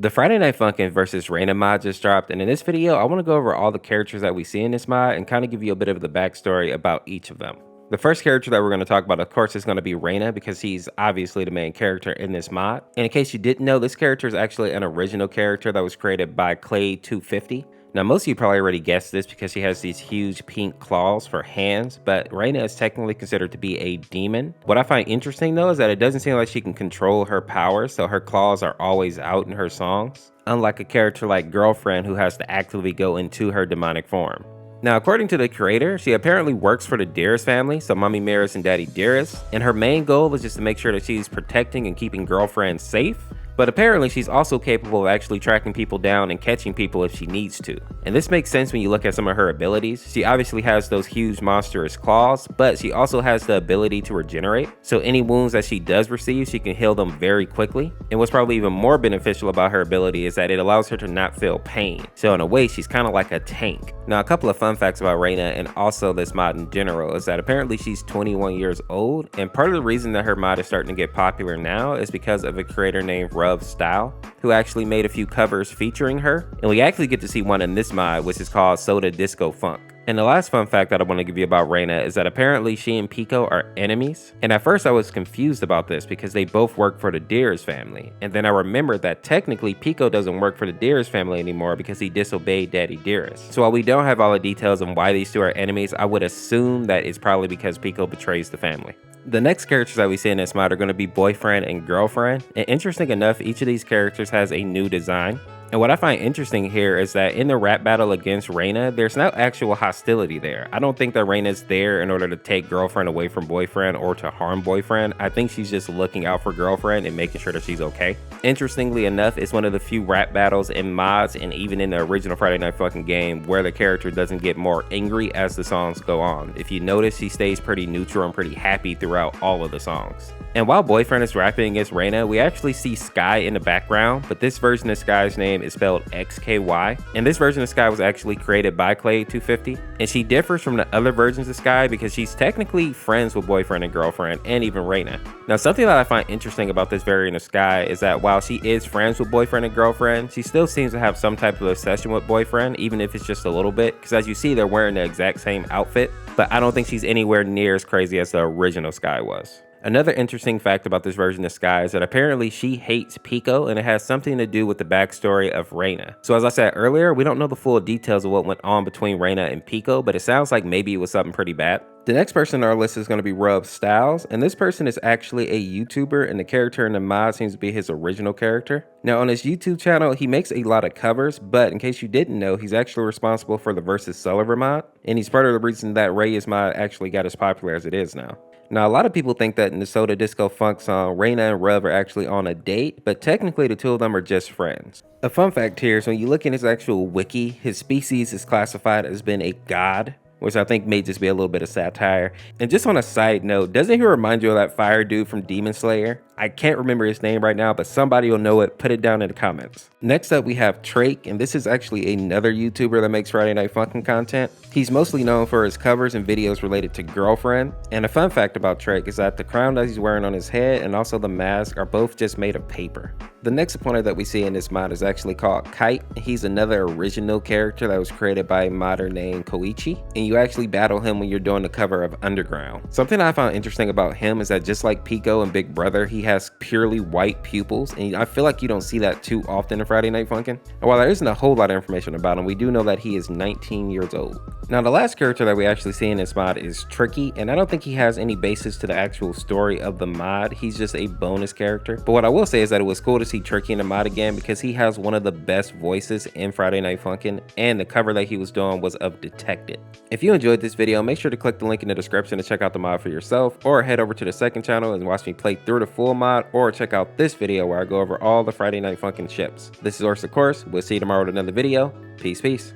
The Friday Night Funkin' versus Rayna mod just dropped, and in this video, I want to go over all the characters that we see in this mod and kind of give you a bit of the backstory about each of them. The first character that we're going to talk about, of course, is going to be Rayna because he's obviously the main character in this mod. And in case you didn't know, this character is actually an original character that was created by Clay250. Now, most of you probably already guessed this because she has these huge pink claws for hands, but Rayna is technically considered to be a demon. What I find interesting though is that it doesn't seem like she can control her powers, so her claws are always out in her songs, unlike a character like Girlfriend who has to actively go into her demonic form. Now, according to the creator, she apparently works for the Dearest family, so Mommy Dearest and Daddy Dearest, and her main goal is just to make sure that she's protecting and keeping Girlfriend safe. But apparently she's also capable of actually tracking people down and catching people if she needs to. And this makes sense when you look at some of her abilities. She obviously has those huge monstrous claws, but she also has the ability to regenerate. So any wounds that she does receive, she can heal them very quickly. And what's probably even more beneficial about her ability is that it allows her to not feel pain. So in a way, she's kind of like a tank. Now, a couple of fun facts about Rayna and also this mod in general is that apparently she's 21 years old. And part of the reason that her mod is starting to get popular now is because of a creator named Style, who actually made a few covers featuring her, and we actually get to see one in this mod, which is called Soda Disco Funk. And the last fun fact that I want to give you about Rayna is that apparently she and Pico are enemies, and at first I was confused about this because they both work for the Dearest family, and then I remembered that technically Pico doesn't work for the Dearest family anymore because he disobeyed Daddy Dearest. So while we don't have all the details on why these two are enemies, I would assume that it's probably because Pico betrays the family. The next characters that we see in this mod are going to be Boyfriend and Girlfriend, and interesting enough, each of these characters has a new design. And what I find interesting here is that in the rap battle against Rayna, there's no actual hostility there. I don't think that Rayna's there in order to take Girlfriend away from Boyfriend or to harm Boyfriend. I think she's just looking out for Girlfriend and making sure that she's okay. Interestingly enough, it's one of the few rap battles in mods and even in the original Friday Night Funkin' game where the character doesn't get more angry as the songs go on. If you notice, she stays pretty neutral and pretty happy throughout all of the songs. And while Boyfriend is rapping against Rayna, we actually see Sky in the background, but this version of Sky's name is spelled XKY. And this version of Sky was actually created by Clay250. And she differs from the other versions of Sky because she's technically friends with Boyfriend and Girlfriend and even Rayna. Now, something that I find interesting about this variant of Sky is that while she is friends with Boyfriend and Girlfriend, she still seems to have some type of obsession with Boyfriend, even if it's just a little bit. Because as you see, they're wearing the exact same outfit, but I don't think she's anywhere near as crazy as the original Sky was. Another interesting fact about this version of Sky is that apparently she hates Pico, and it has something to do with the backstory of Rayna. So as I said earlier, we don't know the full details of what went on between Rayna and Pico, but it sounds like maybe it was something pretty bad. The next person on our list is going to be Styles, and this person is actually a YouTuber, and the character in the mod seems to be his original character. Now on his YouTube channel, he makes a lot of covers, but in case you didn't know, he's actually responsible for the Versus Sullivan mod, and he's part of the reason that Ray's mod actually got as popular as it is now. Now, a lot of people think that in the Soda Disco Funk song, Rayna and Rev are actually on a date, but technically the two of them are just friends. A fun fact here is when you look in his actual wiki, his species is classified as being a god, which I think may just be a little bit of satire. And just on a side note, doesn't he remind you of that fire dude from Demon Slayer? I can't remember his name right now, but somebody will know it. Put it down in the comments. Next up, we have Trach, and this is actually another YouTuber that makes Friday Night Funkin' content. He's mostly known for his covers and videos related to Girlfriend. And a fun fact about Trach is that the crown that he's wearing on his head and also the mask are both just made of paper. The next opponent that we see in this mod is actually called Kite. He's another original character that was created by a modder named Koichi, and you actually battle him when you're doing the cover of Underground. Something I found interesting about him is that just like Pico and Big Brother, he has purely white pupils, and I feel like you don't see that too often in Friday Night Funkin'. And while there isn't a whole lot of information about him, we do know that he is 19 years old. Now, the last character that we actually see in this mod is Tricky, and I don't think he has any basis to the actual story of the mod. He's just a bonus character. But what I will say is that it was cool to see Tricky in the mod again because he has one of the best voices in Friday Night Funkin', and the cover that he was doing was of Detected. If you enjoyed this video, make sure to click the link in the description to check out the mod for yourself, or head over to the second channel and watch me play through the full mod, or check out this video where I go over all the Friday Night Funkin' ships. This is Orseofkorse. We'll see you tomorrow with another video. Peace.